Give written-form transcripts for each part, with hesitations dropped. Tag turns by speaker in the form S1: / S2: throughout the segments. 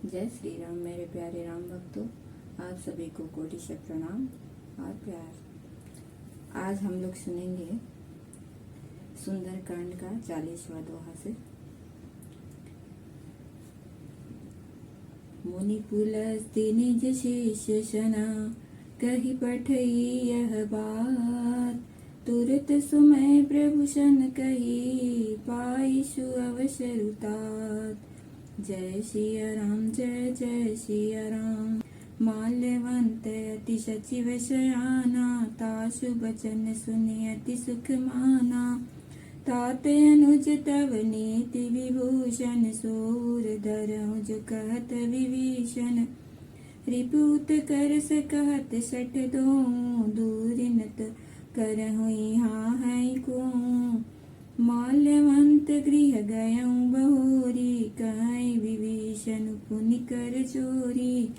S1: जय श्री राम। मेरे प्यारे राम भक्तों, आप सभी को कोटि से प्रणाम और प्यार। आज हम लोग सुनेंगे सुंदरकांड का 40वां दोहा से। मुनि पुलस्त्य निज शिष्य सना, कही पठई यह बात। तुरत सुमय प्रभूषण कही, पाईशु अवसर उतात। जय सिया राम, जय जय सिया राम। माल्यवंत अति सचिव शयाना, तासु बचन सुनि अति सुख माना। तात अनुज तव नीति विभूषण, सूर धरहु जो कहत विभीषण। रिपुत करस कहत सठ दों, दूरिनत करहु यहाँ है को। माल्यवंत गृह गयऊँ बहोरी, कहीं विभीषण पुनि कर चोरी।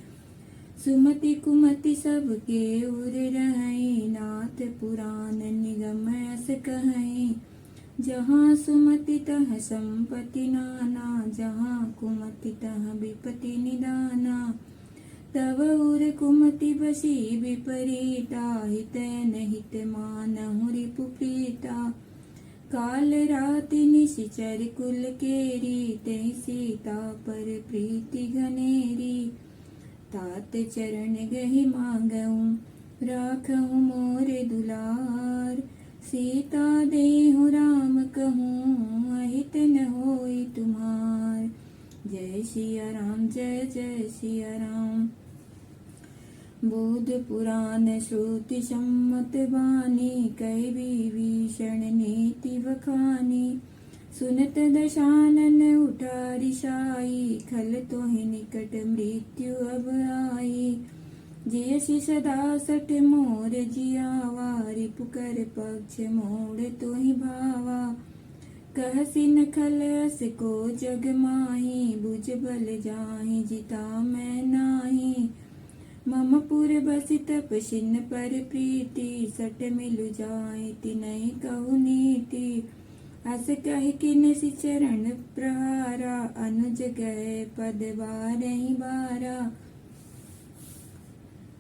S1: सुमति कुमति सबके उर रहै, नाथ पुराण निगम अस कहै। जहाँ सुमति तह संपत्ति नाना, जहाँ कुमति तह विपत्ति निदाना। तव उर कुमति बसी विपरीता, हित नहित मानहु रिपु प्रीता। काल राति निशिचर कुल केरी, तेहि सीता पर प्रीति घनेरी। तात चरण गहि मांगऊँ, राखहु मोर दुलार। सीता देहु राम कहूँ, अहित न होई तुम्हार। जय सिया राम, जय जय सिया राम। बोध पुराण श्रुति सम्मत बानी, कहि विभीषण नीति बखानी। सुनत दशानन उठा रिसाई, खल तोहि निकट मृत्यु अब आई। जयसि सदा सठ मोर जियावा, रिपु कर पक्ष मोड़ तोहि भावा। कहसि न खल अस को जग माही, बुझ बल जाहि जिता मैं नाही। मम पुर बसि तपसिन पर प्रीति, सट मिलु जाय तिनहि कहु नीति। अस कहि किनसि चरण प्रहारा, अनुज गए पद बारहि बारा।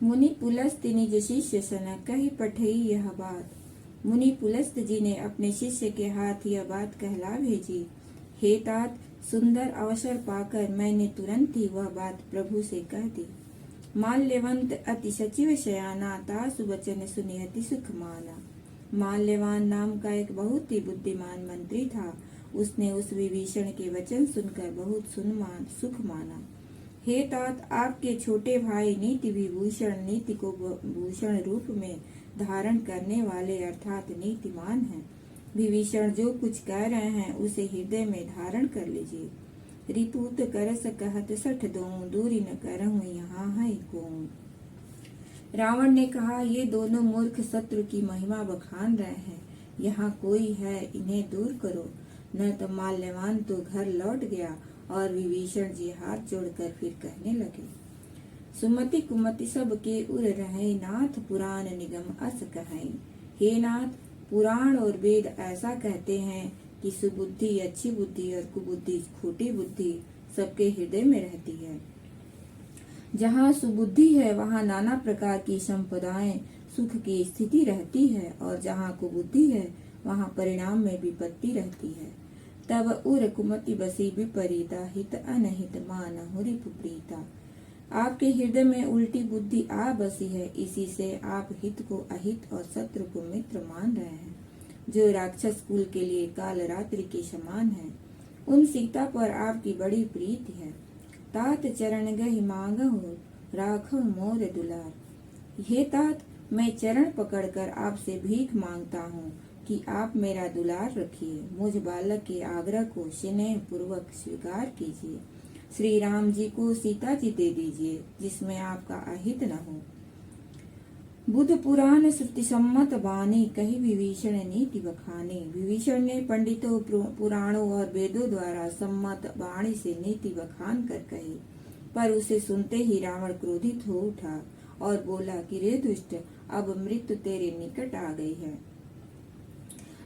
S1: मुनि पुलस्त्य निज शिष्य सन, कहि पठई यह बात। मुनि पुलस्त्य जी ने अपने शिष्य के हाथ यह बात कहला भेजी। हे तात, सुंदर अवसर पाकर मैंने तुरंत ही वह बात प्रभु से कह दी। माल्यवंत अति सचिव शयाना, तासु बचन सुनि अति सुख माना। माल्यवान नाम का एक बहुत ही बुद्धिमान मंत्री था। उसने उस विभीषण के वचन सुनकर बहुत सुख माना। हे तात, आपके छोटे भाई नीति विभूषण, नीति को भूषण रूप में धारण करने वाले अर्थात नीतिमान हैं। विभीषण जो कुछ कह रहे हैं उसे हृदय में धारण कर लीजिए। रिपुत करस कहत सठ दों, दूरी न करहूँ यहाँ है को। रावण ने कहा, ये दोनों मूर्ख शत्रु की महिमा बखान रहे हैं। यहाँ कोई है, इन्हें दूर करो। न तो माल्यवान तो घर लौट गया और विभीषण जी हाथ जोड़कर फिर कहने लगे। सुमति कुमति सब के उर रहे, नाथ पुराण निगम अस कहै। हे नाथ, पुराण और वेद ऐसा कहते हैं कि सुबुद्धि अच्छी बुद्धि और कुबुद्धि खोटी बुद्धि सबके हृदय में रहती है। जहाँ सुबुद्धि है वहाँ नाना प्रकार की संपदाएं सुख की स्थिति रहती है, और जहाँ कुबुद्धि है वहाँ परिणाम में विपत्ति रहती है। तब उर कुमति बसी विपरीता, हित अनहित मानहु रिपु प्रीता। आपके हृदय में उल्टी बुद्धि आ बसी है, इसी से आप हित को अहित और शत्रु को मित्र मान रहे हैं, जो राक्षस कुल के लिए काल रात्रि के समान है। उन सीता पर आपकी बड़ी प्रीति है। तात चरण गहि मांगहु, राखहु मोर दुलार। हे तात, मैं चरण पकड़कर आपसे भीख मांगता हूँ कि आप मेरा दुलार रखिए। मुझ बालक के आग्रह को स्नेह पूर्वक स्वीकार कीजिए। श्री राम जी को सीता जी दे दीजिए, जिसमें आपका अहित न हो। बुध पुराण श्रुति सम्मत बानी, कही विभीषण नीति बखानी। विभीषण ने पंडितों, पुराणों और वेदों द्वारा सम्मत वाणी से नीति बखान कर कही, पर उसे सुनते ही रावण क्रोधित हो उठा और बोला कि रे दुष्ट, अब मृत्यु तेरे निकट आ गई है।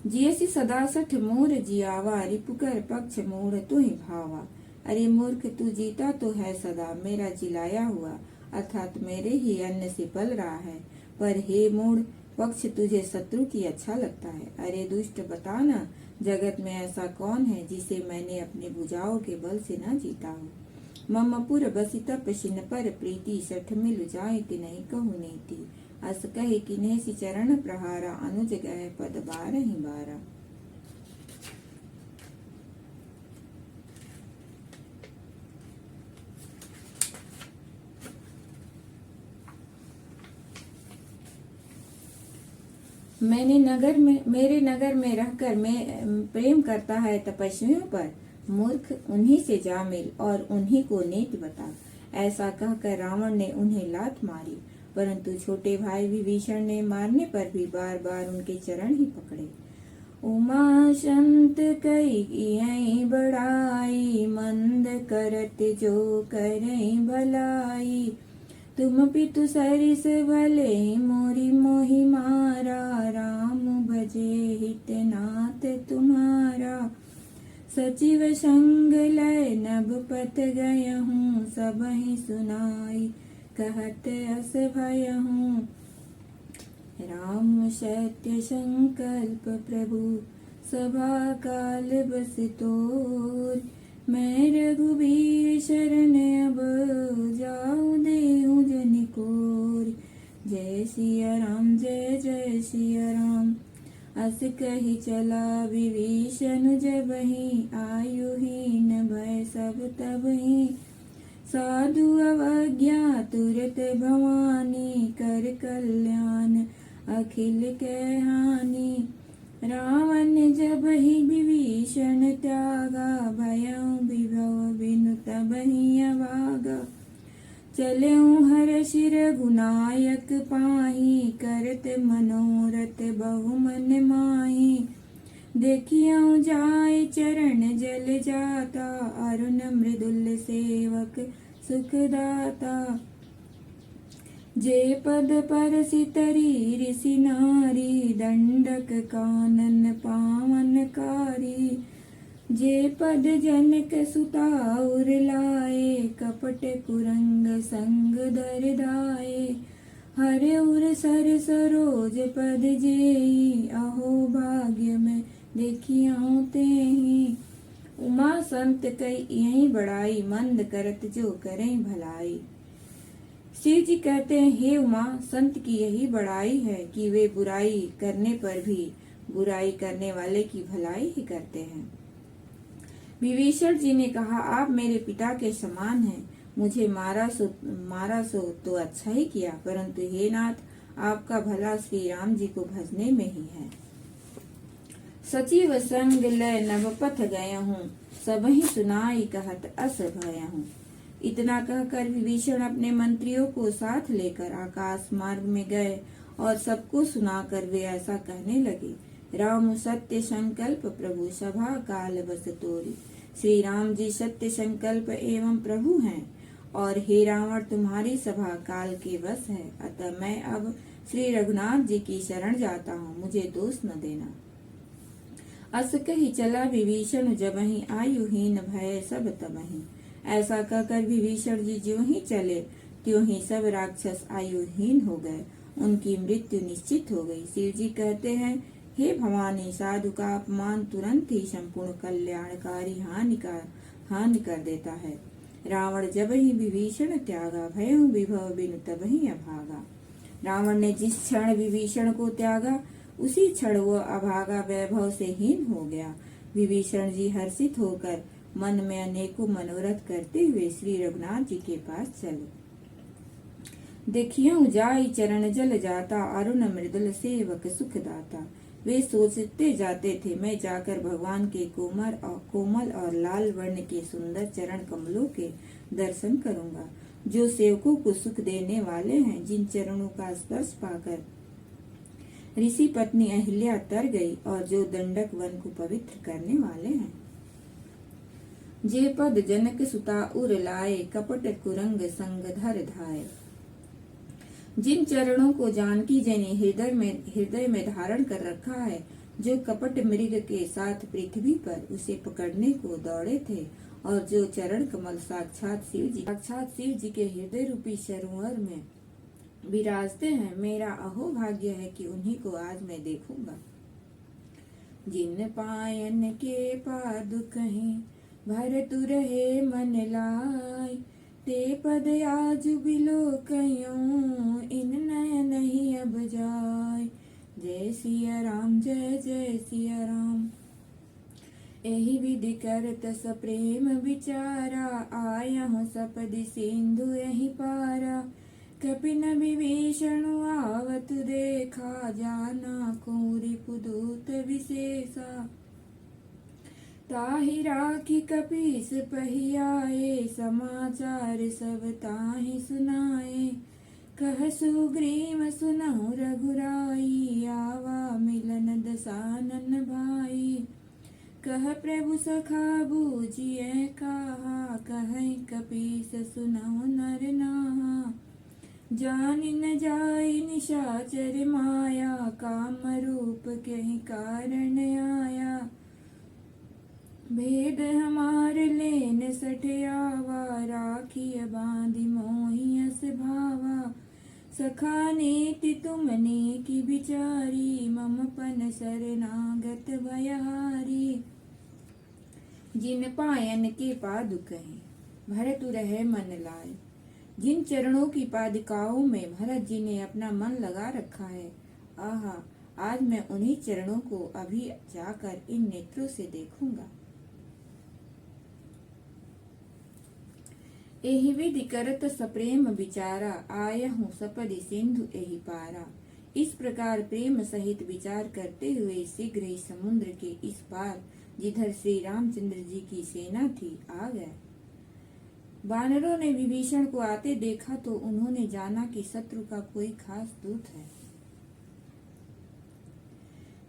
S1: जियसि सदा सठ मोर जियावा, रिपुकर पक्ष मोड़ तुहि भावा। अरे मूर्ख, तू जीता तो है सदा, मेरा जिलाया हुआ अर्थात मेरे ही अन्न से पल रहा है, पर हे मूढ़ पक्ष तुझे शत्रु की अच्छा लगता है। अरे दुष्ट, बता न, जगत में ऐसा कौन है जिसे मैंने अपनी भुजाओं के बल से न जीता हो। ममपुर बसी तपशिन पर प्रीति, सठ मिल जाए नहीं कहू नीति। अस कहे किन्हे सि चरण प्रहारा, अनुज गए पद 12 मेरे नगर में रहकर मैं प्रेम करता है तपस्वियों पर। मूर्ख, उन्हीं से जा मिल और उन्हीं को नीति बता। ऐसा कहकर रावण ने उन्हें लात मारी, परंतु छोटे भाई विभीषण ने मारने पर भी बार बार उनके चरण ही पकड़े। उमा संत कई बड़ाई, मंद करत जो करई भलाई। तुम पितु सरिस भले, मोरी मोहि मारा। राम भजे हितनाथ तुम्हारा, सचिव संग लय नभ पत गयहूँ। सबहि सुनाई कहत अस भयहूँ। राम सत्य संकल्प प्रभु, सभा काल बस तोर। मैं रघुबीर शरण अब, जाऊँ देहु जन कोर। जय सिया राम, जय जय सिया राम। अस कही चला विभीषण जबहि, आयुहीन भय सब तबहि। साधु अवज्ञा तुरत भवानी, कर कल्याण अखिल के हानि। रावण जबहि विभीषण त्यागा, भयउ विभव बिनु तबहि अभागा। चलऊ हर्ष रघुनायक पाहि, करत मनोरथ बहु मन माहि। देखियऊ जाय चरण जल जाता, अरुण मृदुल सेवक सुखदाता। जे पद परसि तरी ऋषि नारी, दंडक कानन पावनकारी। जे पद जनक सुता उर लाए, कपट कुरंग संग दर धाये। हर उर सर सरोज पद जेई, अहो भाग्य में देखियऊ तेहि। उमा संत कई यही बड़ाई, मंद करत जो करें भलाई। शिव जी कहते हैं, हे उमा, संत की यही बड़ाई है कि वे बुराई करने पर भी बुराई करने वाले की भलाई ही करते हैं। विभीषण जी ने कहा, आप मेरे पिता के समान हैं, मुझे मारा सो तो अच्छा ही किया, परंतु हे नाथ, आपका भला श्री राम जी को भजने में ही है। सचिव संग लय नभ पथ गयहूँ, सबहि सुनाई कहत अस भयहूँ। इतना कहकर विभीषण अपने मंत्रियों को साथ लेकर आकाश मार्ग में गए और सबको सुनाकर वे ऐसा कहने लगे। राम सत्य संकल्प प्रभु, सभा काल बस तोरी। श्री राम जी सत्य संकल्प एवं प्रभु हैं और हे रावण, तुम्हारी सभा काल के बस है। अतः मैं अब श्री रघुनाथ जी की शरण जाता हूँ, मुझे दोष न देना। अस कही चला विभीषण जबहि, आयुहीन भय सब तबहि। ऐसा कहकर विभीषण जी ज्यों ही चले त्यों ही सब राक्षस आयुहीन हो गए, उनकी मृत्यु निश्चित हो गई। शिव जी कहते हैं, हे भवानी, साधु का अपमान तुरंत ही संपूर्ण कल्याणकारी हानि कर देता है। रावण जब ही विभीषण त्यागा, भयउ विभव बिनु तबहि अभागा। रावण ने जिस क्षण विभीषण को त्यागा, उसी क्षण वह अभागा वैभव से हीन हो गया। विभीषण जी हर्षित होकर मन में अनेकों मनोरथ करते हुए श्री रघुनाथ जी के पास चले। देखियो जाई चरण जल जाता, अरुण मृदुल सेवक सुख दाता। वे सोचते जाते थे, मैं जाकर भगवान के कोमल और लाल वर्ण के सुंदर चरण कमलों के दर्शन करूंगा, जो सेवकों को सुख देने वाले हैं, जिन चरणों का स्पर्श पाकर ऋषि पत्नी अहिल्या तर गई और जो दंडक वन को पवित्र करने वाले हैं। जे पद जनक सुता उर लाए, कपट कुरंग संग धर धाये। जिन चरणों को जानकी जी ने हृदय में धारण कर रखा है, जो कपट मृग के साथ पृथ्वी पर उसे पकड़ने को दौड़े थे और जो चरण कमल साक्षात शिव जी के हृदय रूपी सरोवर में विराजते हैं, मेरा अहो भाग्य है कि उन्हीं को आज मैं देखूंगा। जिन पायन के पादुकहीं भरतु रहे मन लाय, ते पद आज बिलोकयूं इन नयन ही अब जाय। जय सिया राम, जय जय सिया राम। एहि विधि करत सप्रेम विचारा, आया हूँ सपदि सिंधु यही पारा। कपिन विभीषण आवत देखा, जाना कुंवरी पुदूत विशेषा। ताहि राखी कपीस पहियाए, समाचार सब ताहि सुनाए। कह सुग्रीव सुनहु रघुराई, आवा मिलन दसानन भाई। कह प्रभु सखा बूझिए कहा, कहीं कपीस सुनहु नर नाहा। जानि न जाई निशाचर माया, काम रूप कहीं कारण आया। भेद हमार लेन सठियावा, राखिय बांधि मोहि अस भावा। सखा नीति तुमने की बिचारी, मम पन शरणागत भयहारी। जिन पायन के पादुकहीं भरतु रहे मन लाए, जिन चरणों की पादिकाओं में भरत जी ने अपना मन लगा रखा है, आहा, आज मैं उन्हीं चरणों को अभी जाकर इन नेत्रों से देखूंगा। एहि विधि करत सप्रेम विचारा, आया हूँ सपदि सिंधु एहि पारा। इस प्रकार प्रेम सहित विचार करते हुए शीघ्र ही समुद्र के इस पार, जिधर श्री रामचंद्र जी की सेना थी, आ गए। वानरों ने विभीषण को आते देखा तो उन्होंने जाना कि शत्रु का कोई खास दूत है।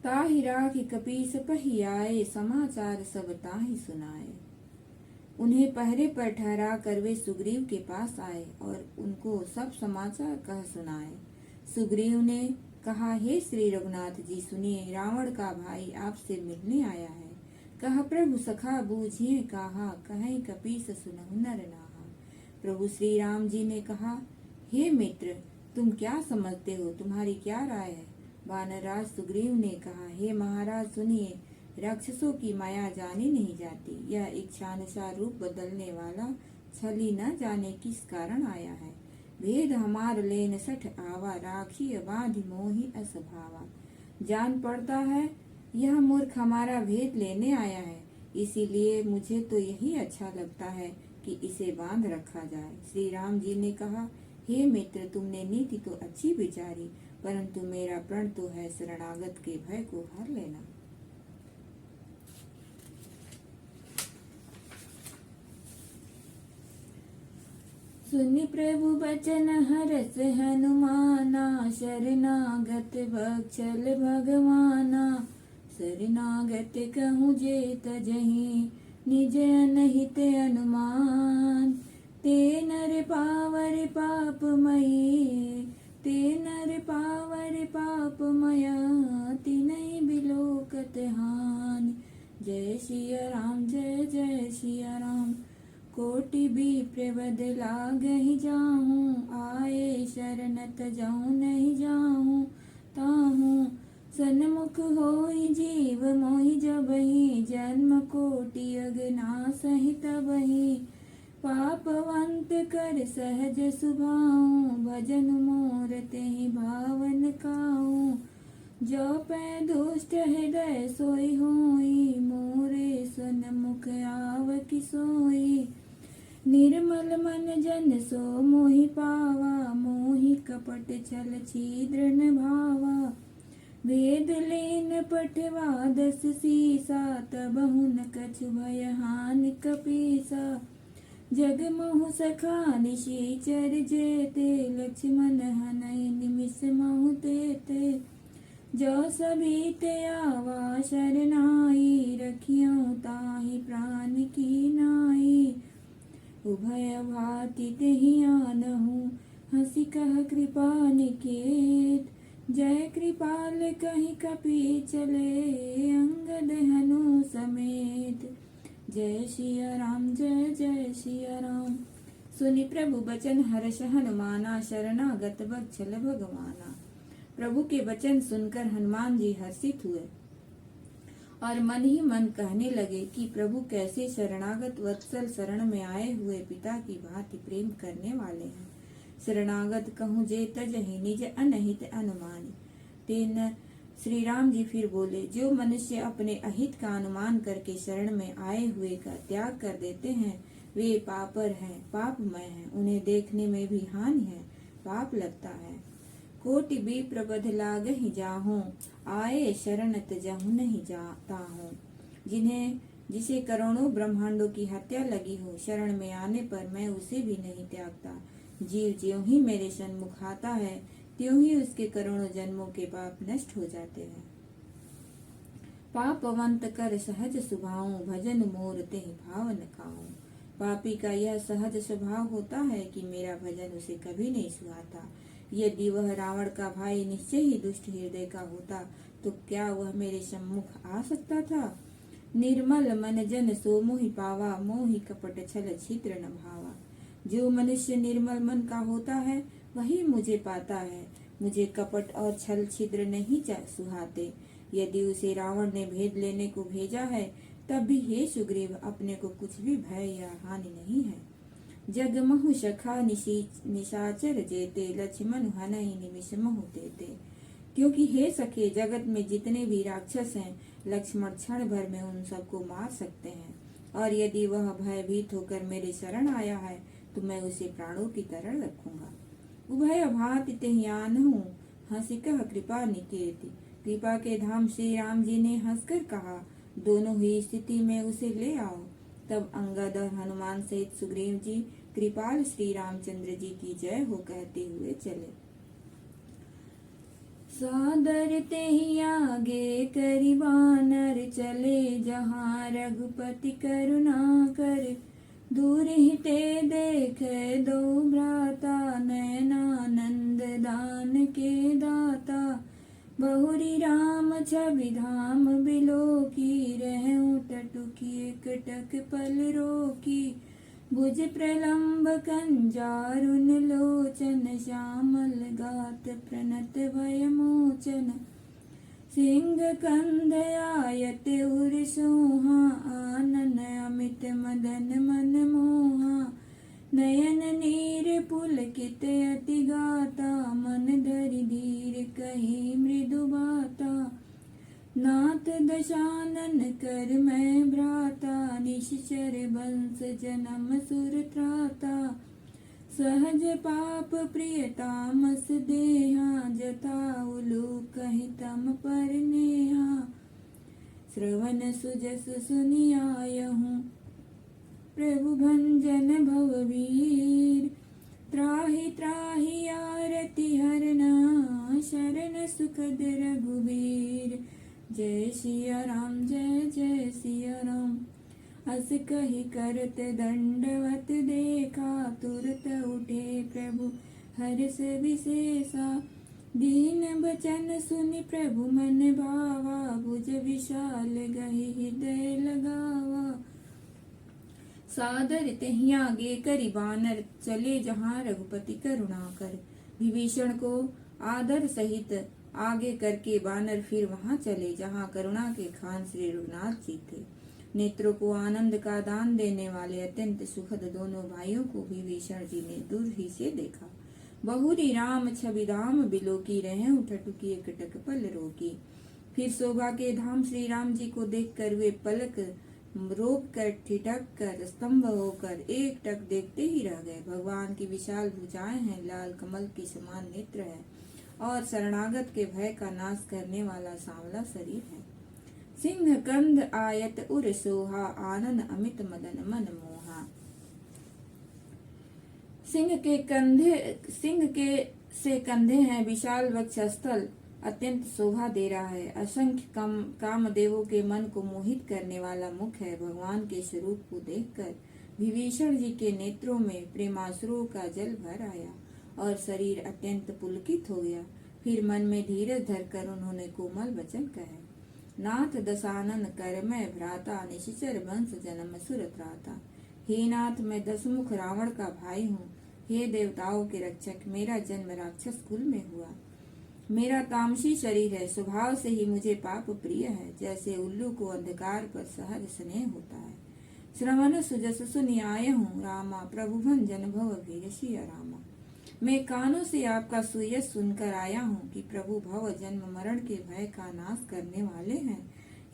S1: ताहि राखि कपीस पहियाए, समाचार सब ताहि सुनाए। उन्हें पहरे पर ठहरा कर वे सुग्रीव के पास आए और उनको सब समाचार कह सुनाए। सुग्रीव ने कहा, हे श्री रघुनाथ जी, सुनिए, रावण का भाई आपसे मिलने आया है। कह प्रभु सखा बूझिए कहा, कहीं कपीस सुनहु नर नाहा। प्रभु श्री राम जी ने कहा, हे मित्र, तुम क्या समझते हो, तुम्हारी क्या राय है। वानरराज सुग्रीव ने कहा, हे महाराज सुनिए, राक्षसों की माया जानी नहीं जाती। यह इच्छानुसार रूप बदलने वाला छली न जाने किस कारण आया है। भेद हमार लेन सठ आवा, राखी बांधि मोहि अस भावा। जान पड़ता है यह मूर्ख हमारा भेद लेने आया है, इसीलिए मुझे तो यही अच्छा लगता है कि इसे बांध रखा जाए। श्री राम जी ने कहा, हे मित्र, तुमने नीति तो अच्छी विचारी, परंतु मेरा प्रण तो है शरणागत के भय को हर लेना। सुनि प्रभु बचन हरस हनुमाना, शरणागत बक्षल भगवाना। शरणागत कहूँ जे तजहि, निज अनहित अनुमान। ते नर पावर पापमयी, ते नर पावर पापमया, तिनहि बिलोकत हानि। जय सिया राम, जय जय सिया राम। कोटि विप्र बद लागहि जाहूँ, आए शरणत जाऊँ नहीं जाहूँ। ताहूँ सन्मुख होई जीव मोहि जबहि, जन्म कोटि अगनासहि तबहि। पापवंत कर सहज सुभाऊँ, भजन मोर तेहि भावन काऊँ। जो पै दुष्ट हृदय सोई होई, मोरे सन्मुख आव कि सोई। निर्मल मन जन सो मोहि पावा, मोहि कपट छल छिद्र न भावा। वेद लेन पठवा दस सीसा, तबहु न कछु भय हानि कपीसा। जग मोह सखा निशिचर जेते, लक्ष्मण हनहि निमिष महु तेते। जो सभी ते आवा शरनाई, रखियो ताहि प्राण की नाई। उभय भाति तेहि आनहु, हंसी कह कृपा निकेत। जय कृपाल कहि कपि चले, अंगद हनु समेत। जय सिया राम, जय जय सिया राम। सुनि प्रभु बचन हर्ष हनुमाना, शरणागत वत्सल भगवाना। प्रभु के वचन सुनकर हनुमान जी हर्षित हुए और मन ही मन कहने लगे कि प्रभु कैसे शरणागत वत्सल शरण में आए हुए पिता की भांति प्रेम करने वाले हैं। शरणागत कहूँ जे तजहि निज अनहित अनुमान। तेन श्री राम जी फिर बोले, जो मनुष्य अपने अहित का अनुमान करके शरण में आए हुए का त्याग कर देते हैं वे पापर हैं, पापमय हैं, उन्हें देखने में भी हानि है, पाप लगता है। कोटि विप्र बध लागहि जाहूं, आए शरण तजहु नहीं जाता हूँ। जिसे करोड़ों ब्रह्मांडों की हत्या लगी हो, शरण में आने पर मैं उसे भी नहीं त्यागता। जीव ज्यों ही मेरे सन्मुख आता है त्यों ही उसके करोड़ों जन्मों के पाप नष्ट हो जाते हैं। पापवंत कर सहज स्वभाव, भजन मोर तेहि भावन खाऊं। पापी का यह सहज स्वभाव होता है कि मेरा भजन उसे कभी नहीं सुहाता। यदि वह रावण का भाई निश्चय ही दुष्ट हृदय का होता तो क्या वह मेरे सम्मुख आ सकता था। निर्मल मन जन सो मोहि पावा, मोहि कपट छल छिद्र न भावा। जो मनुष्य निर्मल मन का होता है वही मुझे पाता है। मुझे कपट और छल छिद्र नहीं सुहाते। यदि उसे रावण ने भेद लेने को भेजा है तब भी हे सुग्रीव अपने को कुछ भी भय या हानि नहीं है। जग महु सखा निशाचर जेते, लक्ष्मण हनहि निमिष महु तेते। क्योंकि हे सखे जगत में जितने भी राक्षस हैं लक्ष्मण क्षण भर में उन सबको मार सकते हैं। और यदि वह भयभीत होकर मेरे शरण आया है तो मैं उसे प्राणों की तरह रखूंगा। उभय भांति तेहि आनहु, हंसी कह कृपा निकेति। कृपा के धाम श्री राम जी ने हंसकर कहा, दोनों ही स्थिति में उसे ले आओ। तब अंगद और हनुमान सहित सुग्रीव जी कृपाल श्री रामचंद्र जी की जय हो कहते हुए चले। सादर तेहि आगे करि बानर चले, जहाँ रघुपति करुणा कर। दूर ही ते देख दो भ्राता, नयनानंद दान के दाता। बहुरी राम छवि धाम बिलोकी, रहूं टटुकी एकटक पल रोकी। भुज प्रलम्ब कंजारुन लोचन, श्यामल गात प्रणत भय मोचन। सिंह कंध आयत उर सोहा, आनन अमित मदन मन मोहा। नयन नीर पुलकित अति गाता, मन धरि धीर कही मृदु बाता। नाथ दशानन कर मैं भ्राता, निश्चर वंश जन्म सुर त्राता। सहज पाप प्रियतामस देहा, जथा उलूक कहि तम पर नेहा। श्रवण सुजस सुनि आयहूँ, प्रभु भंजन भववीर। त्राहि त्राहि आरति हरना, शरण सुखद रघुबीर। जय सिया राम, जय जय सिया राम। अस कहि करत दंडवत देखा, तुरत उठे प्रभु हर्ष विशेषा। दीन बचन सुनि प्रभु मन भावा, भुज विशाल गहि हृदय लगावा। सादर तेहि आगे करि बानर चले, जहाँ रघुपति करुणा कर। विभीषण को आदर सहित आगे करके बानर फिर वहाँ चले जहाँ करुणा के खान श्री रघुनाथ जी थे। नेत्रों को आनंद का दान देने वाले अत्यंत सुखद दोनों भाइयों को विभीषण जी ने दूर ही से देखा। बहुरी राम छवि धाम बिलोकी, रहूं टटुकी एकटक पल रोकी। फिर शोभा के धाम श्री राम जी को देखकर वे पलक रोक कर ठिठक कर स्तंभ होकर एक टक देखते ही रह गए। भगवान की विशाल भुजाएं हैं, लाल कमल के समान नेत्र है और शरणागत के भय का नाश करने वाला सांवला शरीर है। सिंह कंध आयत उर सोहा, आनन अमित मदन मन मोहा। सिंह के से कंधे हैं, विशाल वक्षस्थल अत्यंत शोभा दे रहा है। असंख्य कामदेवों के मन को मोहित करने वाला मुख है। भगवान के स्वरूप को देखकर विभीषण जी के नेत्रों में प्रेमाश्रुओं का जल भर आया और शरीर अत्यंत पुलकित हो गया। फिर मन में धीरज धरकर उन्होंने कोमल वचन कहे। नाथ दशानन कर मैं भ्राता, निशिचर वंश जन्म सुर त्राता। हे नाथ, मैं दशमुख रावण का भाई हूँ। हे देवताओं के रक्षक, मेरा जन्म राक्षस कुल में हुआ। मेरा तामसी शरीर है, स्वभाव से ही मुझे पाप प्रिय है। जैसे उल्लू को अंधकार पर सहज स्नेह होता है। श्रवण सुजस सुनि आय हूँ रामा, प्रभु भंजन भव भीरसिया रामा। मैं कानों से आपका सुयश सुनकर आया हूँ कि प्रभु भव जन्म मरण के भय का नाश करने वाले हैं।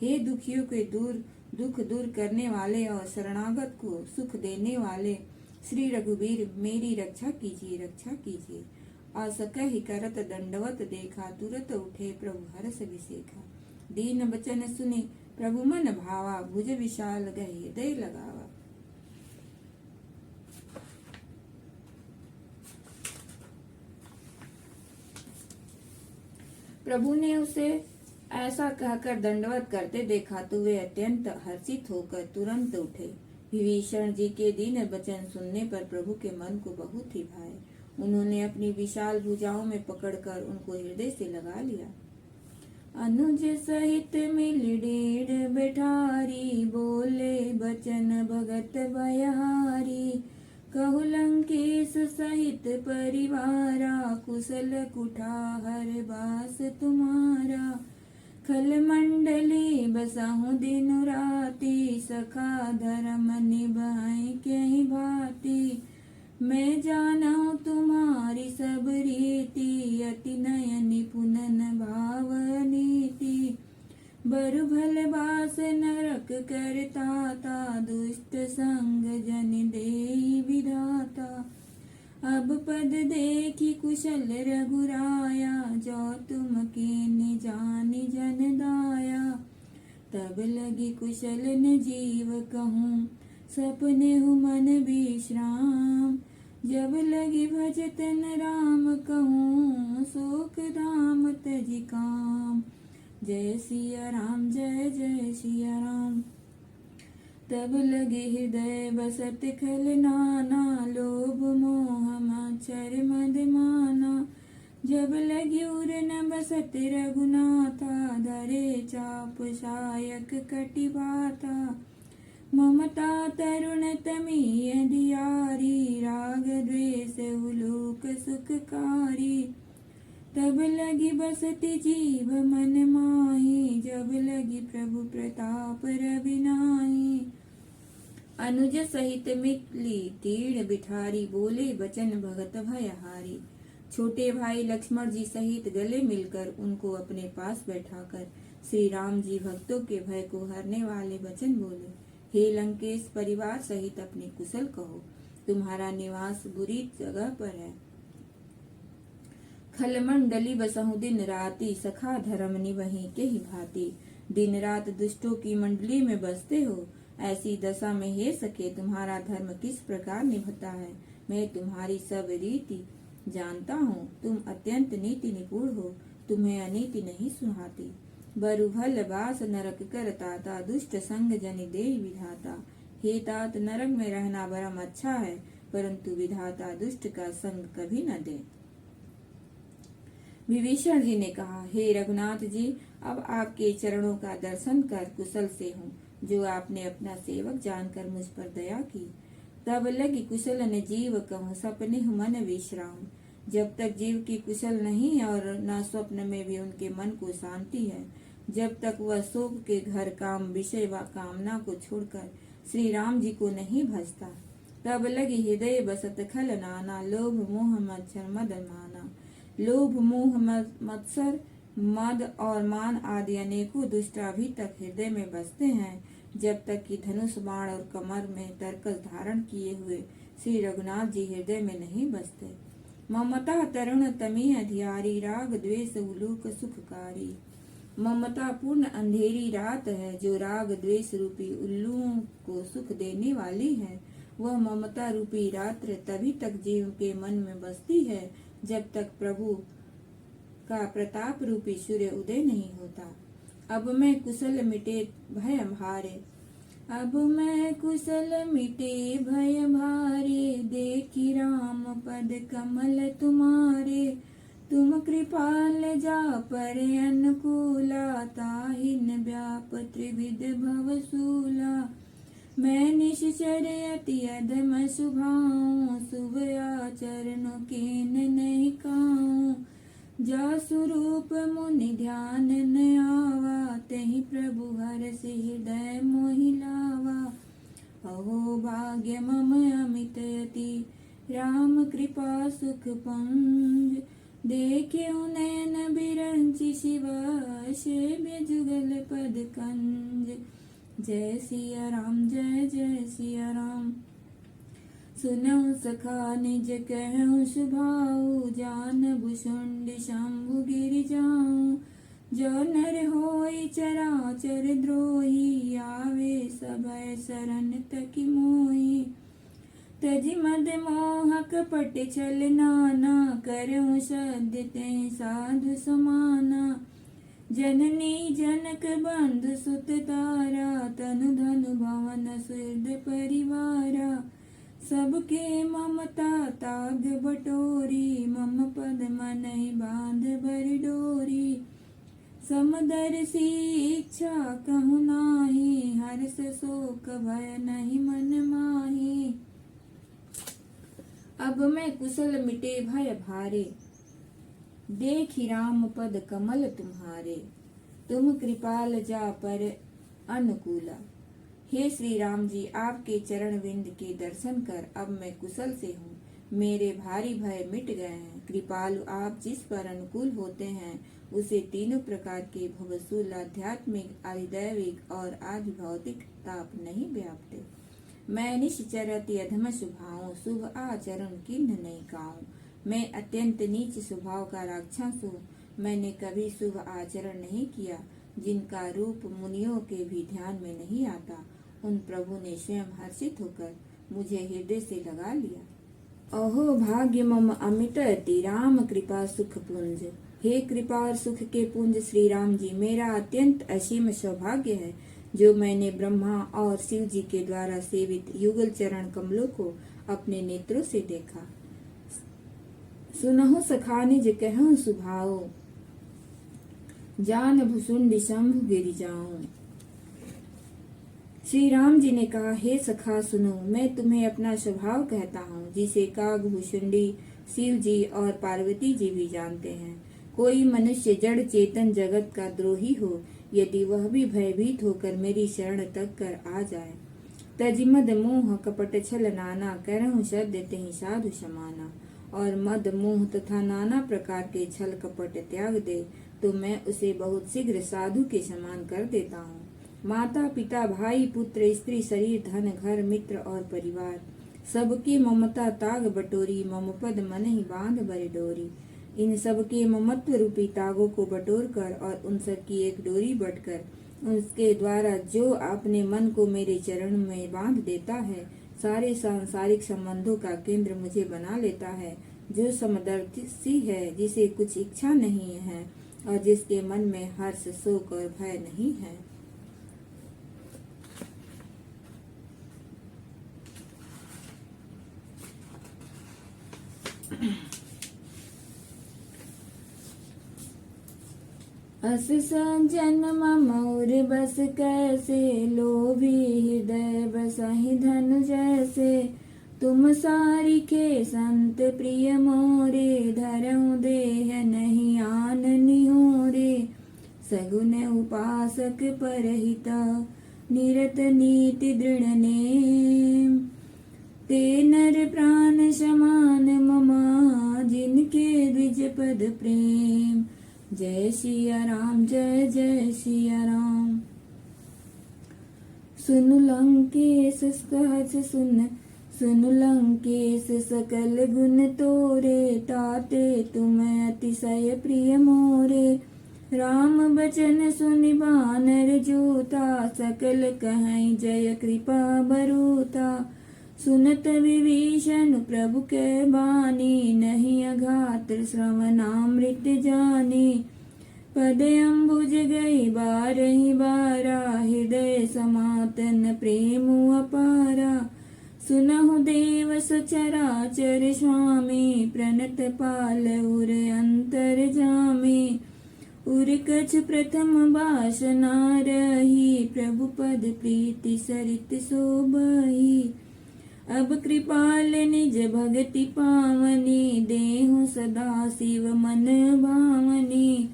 S1: हे दुखियों के दुख दूर करने वाले और शरणागत को सुख देने वाले श्री रघुवीर, मेरी रक्षा कीजिए, रक्षा कीजिए। असकहि करत दंडवत देखा, तुरत उठे प्रभु हर्ष विसेखा। दीन बचन सुनि प्रभु मन भावा, भुज विशाल गहि हृदय लगावा। प्रभु ने उसे ऐसा कहकर दंडवत करते देखा तो वे अत्यंत हर्षित होकर तुरंत उठे। विभीषण जी के दीन वचन सुनने पर प्रभु के मन को बहुत ही भाए। उन्होंने अपनी विशाल भुजाओं में पकड़कर उनको हृदय से लगा लिया। अनुज सहित मिल डेढ़ बैठारी, बोले बचन भगत भयहारी। कहु लंकेश सहित परिवारा, कुशल कुठार बास तुम्हारा। खल मंडली बसहु दिन राति, सखा धर्म निभाए क्यों भांति। मैं जानू तुम्हारी सब रीति, अति नयन निपुणन भाव नीति। बरु भल बास नरक करता, दुष्ट संग जन देई विधाता। अब पद देखी कुशल रघुराया, जो तुम कीन्ही जानि जन दाया। तब लगी कुशल न जीव कहूँ, सपने हु मन विश्राम। जब लगी भजतन राम कहूँ, शोक धाम तजि काम। जय सिया राम, जय जय सिया राम। तब लगे हृदय बसत खल नाना, लोभ मोह मच्छर मद माना। जब लगी उर न बसत रघुनाथा, धरे चाप सायक कटि बाता। ममता तरुण तमीय दियारी, राग द्वेष उलूक सुखकारी। तब लगी बसति जीव मन माही, जब लगी प्रभु प्रताप रवि नाही। अनुज सहित मिली तीर्ण बिठारी, बोले बचन भगत भयहारी। छोटे भाई लक्ष्मण जी सहित गले मिलकर उनको अपने पास बैठाकर श्री राम जी भक्तों के भय को हरने वाले वचन बोले। हे लंकेश, परिवार सहित अपने कुशल कहो, तुम्हारा निवास बुरी जगह पर है। खल मंडली बसहु दिन राति, सखा धर्म निवहि केहि भांति। दिन रात दुष्टों की मंडली में बसते हो, ऐसी दशा में हे सखे तुम्हारा धर्म किस प्रकार निभता है। मैं तुम्हारी सब रीति जानता हूँ, तुम अत्यंत नीति निपुण हो, तुम्हें अनीति नहीं सुहाती। बरु भल बास नरक करता, दुष्ट संग जन देई विधाता। हे तात, नरक में रहना बड़ा अच्छा है, परंतु विधाता दुष्ट का संग कभी न दे। विभीषण जी ने कहा, हे रघुनाथ जी, अब आपके चरणों का दर्शन कर कुशल से हूँ, जो आपने अपना सेवक जानकर मुझ पर दया की। तब लगी कुशल न जीव कहूँ, सपने मन विश्राम। जब तक जीव की कुशल नहीं और न स्वप्न में भी उनके मन को शांति है, जब तक वह शोक के घर काम विषय व कामना को छोड़कर श्री राम जी को नहीं भजता, तब लगी हृदय बसत खल नाना, लोभ मोह मत्सर मद माना। लोभ मोह मत्सर मद और मान आदि अनेकों दुष्ट अभी तक हृदय में बसते हैं, जब तक कि धनुष बाण और कमर में तरकस धारण किए हुए श्री रघुनाथ जी हृदय में नहीं बसते। ममता तरुण तमी अधियारी, राग द्वेष उलूक सुखकारी। ममता पूर्ण अंधेरी रात है, जो राग द्वेष रूपी उल्लुओं को सुख देने वाली है। वह ममता रूपी रात्र तभी तक जीव के मन में बसती है, जब तक प्रभु का प्रताप रूपी सूर्य उदय नहीं होता। अब मैं कुशल मिटे भय भारे, अब मैं कुशल मिटे भय भारे। देखी राम पद कमल तुम्हारे, तुम कृपाल जा पर अनुकूला, ताहिन व्याप त्रिविध भवसूला। मैं निश्चर अति अधम सुभाऊं, शुभ आचरणों कीन नहीं काऊं। जा स्वरूप मुनि ध्यान न आवा, तहि प्रभु हरष हृदय मोहि लावा। अहो भाग्य मम अमित अति, राम कृपा सुख पुंज। देख्यो नयन बिरंचि शिव, सेव्य जुगल पद कंज। जय सिया राम जय जय सिया राम। सुनहु सखा निज कहूँ सुभाऊ, जान भुषुंड शंभु गिरि जाऊं। जो नर होई चराचर द्रोही, आवे सभय शरण तकि मोही। तजि मद मोह कपट छल नाना, करहु सद्य तें साधु समाना। जननी जनक बंधु सुत तारा, तनु धनु भवन सुहृद परिवारा। सबके ममता ताग बटोरी, मम पद मनहि बांध बरि डोरी। समदर्शी इच्छा कहूँ नाही, हर्ष शोक भय नहीं मन माही। अब मैं कुशल मिटे भय भारे, देखि राम पद कमल तुम्हारे। तुम कृपाल जा पर अनुकूला। हे श्री राम जी, आपके चरण विंद के दर्शन कर अब मैं कुशल से हूँ। मेरे भारी भय मिट गए हैं। कृपालु आप जिस पर अनुकूल होते हैं, उसे तीनों प्रकार के भवसूल आध्यात्मिक, आधिदैविक और आदि भौतिक ताप नहीं व्यापते। मैं निश्चर अति अधम स्वभाव, शुभ आचरण किन्ह नहीं काऊं। मैं अत्यंत नीच स्वभाव का राक्षस हूँ। मैंने कभी शुभ आचरण नहीं किया, जिनका रूप मुनियों के भी ध्यान में नहीं आता। उन प्रभु ने स्वयं हर्षित होकर मुझे हृदय से लगा लिया। अहो भाग्य मम अमित अति, राम कृपा सुख पुंज। हे कृपा और सुख के पुंज श्री राम जी, मेरा अत्यंत असीम सौभाग्य है जो मैंने ब्रह्मा और शिव जी के द्वारा सेवित युगल चरण कमलों को अपने नेत्रों से देखा। सुनहु सखा निज कहूँ सुभाओ, जान भुसुंड शंभु गिरि जाऊं। श्री राम जी ने कहा, हे सखा सुनो, मैं तुम्हें अपना स्वभाव कहता हूँ, जिसे काग भुसुंडी शिव जी और पार्वती जी भी जानते हैं। कोई मनुष्य जड़ चेतन जगत का द्रोही हो, यदि वह भी भयभीत होकर मेरी शरण तक कर आ जाए। तजि मद मोह कपट छल नाना, करहु सद्य तेहि साधु समाना। और मद मोह तथा नाना प्रकार के छल कपट त्याग दे, तो मैं उसे बहुत शीघ्र साधु के समान कर देता हूँ। माता पिता भाई पुत्र स्त्री शरीर धन घर मित्र और परिवार, सबकी ममता ताग बटोरी, मम पद मन ही बांध बरि डोरी। इन सबके ममत्व रूपी तागों को बटोर कर और उन सब की एक डोरी बटकर, उसके द्वारा जो अपने मन को मेरे चरण में बांध देता है, सारे सांसारिक संबंधों का केंद्र मुझे बना लेता है। जो समदर्शी है, जिसे कुछ इच्छा नहीं है और जिसके मन में हर्ष शोक और भय नहीं है। अस संजन ममोर बस कैसे, लोभी हृदय बसहि धन जैसे। तुम सारिखे संत प्रिय मोरे, धरऊ देह नहीं आन निहोरे। सगुन उपासक परहित, निरत नीति दृढ़ नेम। ते नर प्राण समान ममा, जिनके द्विज पद प्रेम। जय सिया राम जय जय सिया राम। सुनु लंकेश सहज सुन लंकेश सकल गुण तोरे। ताते तुम अतिशय प्रिय मोरे। राम बचन सुनि बानर जोता, सकल कहै जय कृपा बरूता। सुनत विभीषण प्रभु के बानी, नहीं अघात श्रवणामृत जानी। पद अम्बुज गई बारहि बारा, हृदय समातन प्रेम अपारा। सुनहु देव सचराचर स्वामी, प्रणत पाल उर अंतर जामे। उर कछ प्रथम बासना रही, प्रभु पद प्रीति सरित शोभही। अब कृपाल निज भगति पावनी, देहु सदा शिव मन भावनी।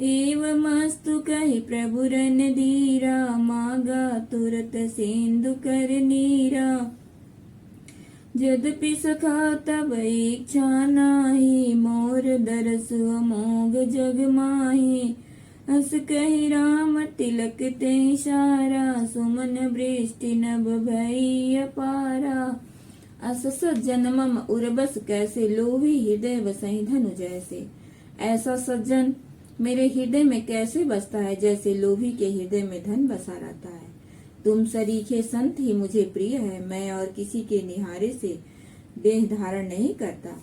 S1: एवमस्तु कहि प्रभु रणधीरा, मागा तुरत सिंधु कर नीरा। यद्यपि सखा तब इच्छा नाही, मोर दरसु अमोघ जग माही। अस कहि राम तिलक ते सारा, सुमन वृष्टि नभ भई अपारा। अस सज्जन मम उर्बस कैसे, लोभी हृदय बसहि धनु जैसे। ऐसा सज्जन मेरे हृदय में कैसे बसता है, जैसे लोभी के हृदय में धन बसा रहता है। तुम सरीखे संत ही मुझे प्रिय है, मैं और किसी के निहारे से देह धारण नहीं करता।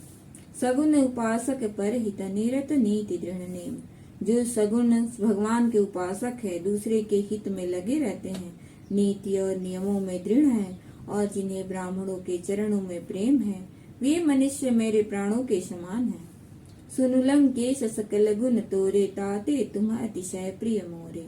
S1: सगुण उपासक पर हित निरत नीति दृढ़ नेम। जो सगुण भगवान के उपासक है, दूसरे के हित में लगे रहते हैं, नीति और नियमों में दृढ़ है, और जिन्हें ब्राह्मणों के चरणों में प्रेम है, वे मनुष्य मेरे प्राणों के समान है। सुनु लंकेश सकल गुण तोरे, ताते तुम अतिशय प्रिय मोरे।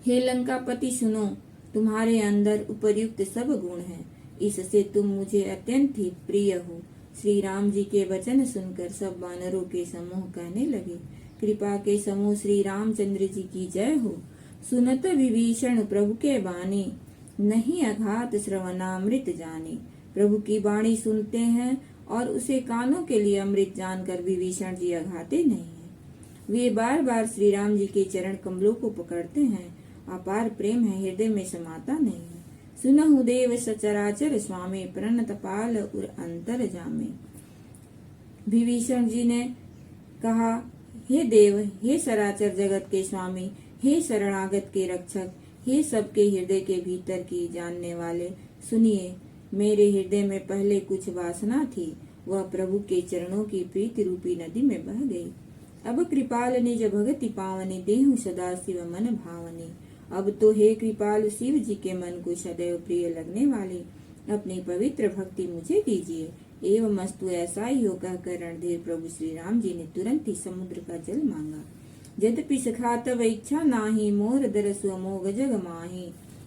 S1: हे लंकापति सुनो, तुम्हारे अंदर उपर्युक्त सब गुण हैं, इससे तुम मुझे अत्यंत ही प्रिय हो। श्री राम जी के वचन सुनकर सब वानरों के समूह कहने लगे, कृपा के समूह श्री रामचंद्र जी की जय हो। सुनत विभीषण प्रभु के बानी, नहीं अघात श्रवणामृत जानी। प्रभु की वाणी सुनते हैं और उसे कानों के लिए अमृत जानकर विभीषण जी अघाते नहीं है। वे बार बार श्री राम जी के चरण कमलों को पकड़ते हैं, अपार प्रेम है, हृदय में समाता नहीं है। सुनहु देव सचराचर स्वामी, प्रणत पाल उर अंतर जामे। विभीषण जी ने कहा, हे देव, हे सराचर जगत के स्वामी, हे शरणागत के रक्षक, हे सबके हृदय के भीतर की जानने वाले, सुनिए, मेरे हृदय में पहले कुछ वासना थी, वह प्रभु के चरणों की प्रीति रूपी नदी में बह गई। अब कृपाल निज भगति पावनी, देहु सदा शिव मन भावनी। अब तो हे कृपाल शिव जी के मन को सदैव प्रिय लगने वाली अपनी पवित्र भक्ति मुझे दीजिए। एवं मस्तु ऐसा ही हो कहकर रणधीर प्रभु श्री राम जी ने तुरंत ही समुद्र का जल मांगा। यद्यपि सखा तब इच्छा नाही, मोर दरसु अमोघ जग माही।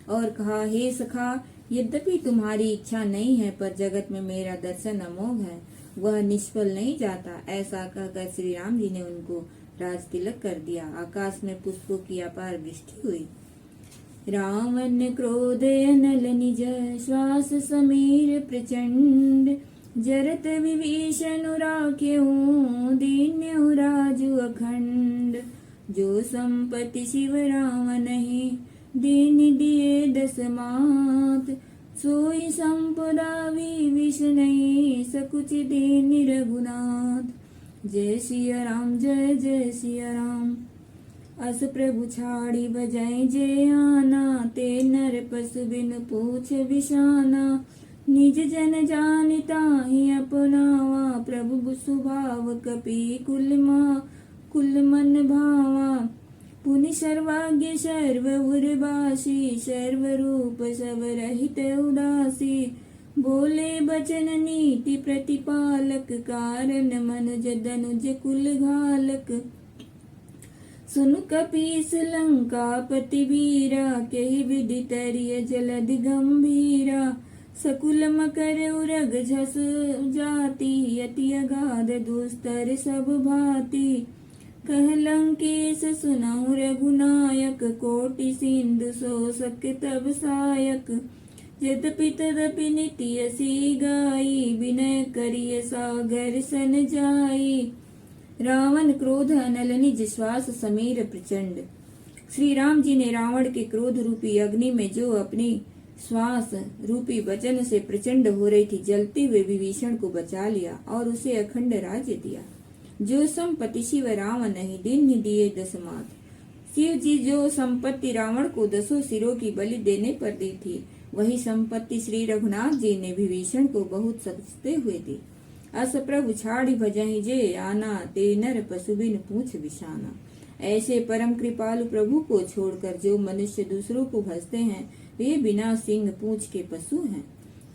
S1: और कहा, हे सखा, यद्यपि तुम्हारी इच्छा नहीं है, पर जगत में मेरा दर्शन अमोघ है, वह निष्फल नहीं जाता। ऐसा कहकर श्री राम जी ने उनको राज तिलक कर दिया। आकाश में पुष्पों की अपार वृष्टि हुई। रावण क्रोध अनल निज, श्वास समीर प्रचंड। जरत विभीषण राख्यहु, दीन्यहु राजु अखंड। जो संपत्ति शिव राम नहीं, दीन दिए दस मात। सोई संपदा विभीषण, सकुच दीन रघुनाथ। जय सिया राम, जय जय सिया राम। अस प्रभु छाड़ी बजाई जे आना, ते नर पशु बिन पूछ बिशाना। निज जन जानिता ही अपनावा, प्रभु सुभाव कपि कुल मन भावा। पुनि सर्वाग्य सर्व उर्वासी, सर्वरूप सब रहित उदासी। बोले बचन नीति प्रतिपालक, कारण मनुज दनुज कुल घालक। सुनु कपीस लंकापति वीरा, केहि विधि तरिय जलधि गंभीरा। सकुल मकर उरग झस जाति, अति अगाध दुस्तर सब भांति। कह लंकेश सुनहु रघुनायक, कोटि सिंधु शोषक तब सायक। यद्यपि तदपि नित्यसी गाई, विनय करिय सागर सन जाई। रावण क्रोध अनल निज, श्वास समीर प्रचंड। श्री राम जी ने रावण के क्रोध रूपी अग्नि में जो अपनी श्वास रूपी वचन से प्रचंड हो रही थी, जलते हुए विभीषण को बचा लिया और उसे अखंड राज्य दिया। जो संपत्ति शिव रावण नहीं, दीन दिए दस मात। शिव जी जो संपत्ति रावण को 10 सिरों की बलि देने पर दी थी, वही संपत्ति श्री रघुनाथ जी ने विभीषण को बहुत सजते हुए दी। अस प्रभु छाड़ी भजहि जे आना, ते नर पशु बिन पूछ बिशाना। ऐसे परम कृपालु प्रभु को छोड़कर जो मनुष्य दूसरों को भजते हैं, वे बिना सिंग पूछ के पशु हैं।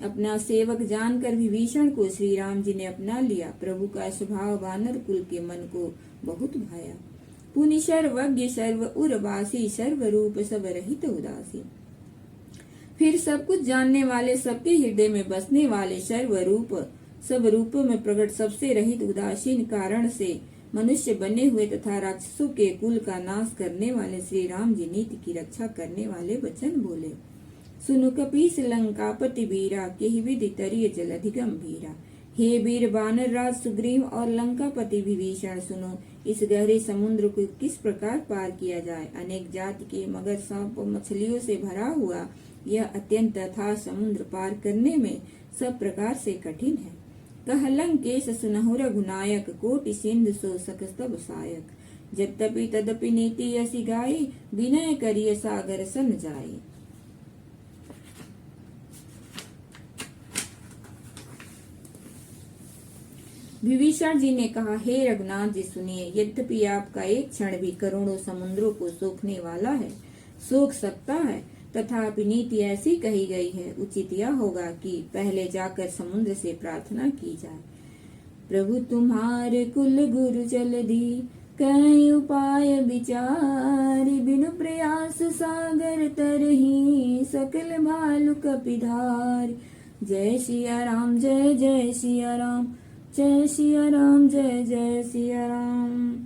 S1: अपना सेवक जानकर विभीषण को श्री राम जी ने अपना लिया। प्रभु का स्वभाव वानर कुल के मन को बहुत भाया। पुनि सर्वज्ञ सर्व उर्वासी, सर्व रूप सब रहित उदासी। फिर सब कुछ जानने वाले, सबके हृदय में बसने वाले, सर्व रूप सब रूपों में प्रकट, सबसे रहित, उदासीन, कारण से मनुष्य बने हुए तथा राक्षसों के कुल का नाश करने वाले श्री राम जी नीति की रक्षा करने वाले वचन बोले। सुनु कपीस लंकापति वीरा, केहि विधि तरिय जलधि गंभीरा। हे वीर वानर राज सुग्रीव और लंकापति विभीषण, सुनो इस गहरे समुद्र को किस प्रकार पार किया जाए। अनेक जाति के मगर, सांप और मछलियों से भरा हुआ यह अत्यंत अथाह समुद्र पार करने में सब प्रकार से कठिन है। कह लंकेश सुनहु रघुनायक, कोटि सिंधु सो सकस्तव सायक। यद्यपि तदपि नीति यसी गाई, विनय करिय सागर सन जाई। विभीषण जी ने कहा, हे रघुनाथ जी सुनिए, यद्यपि आपका एक क्षण भी करोड़ों समुद्रों को सोखने वाला है, सोख सकता है, तथापि नीति ऐसी कही गई है, उचित यह होगा कि पहले जाकर समुद्र से प्रार्थना की जाए। प्रभु तुम्हारे कुल गुरु जलधि, कई उपाय विचारी। बिनु प्रयास सागर तरही, सकल भालु कपिधार। जय सिया राम, जय जय सिया राम, जय सिया राम, जय जय सिया राम।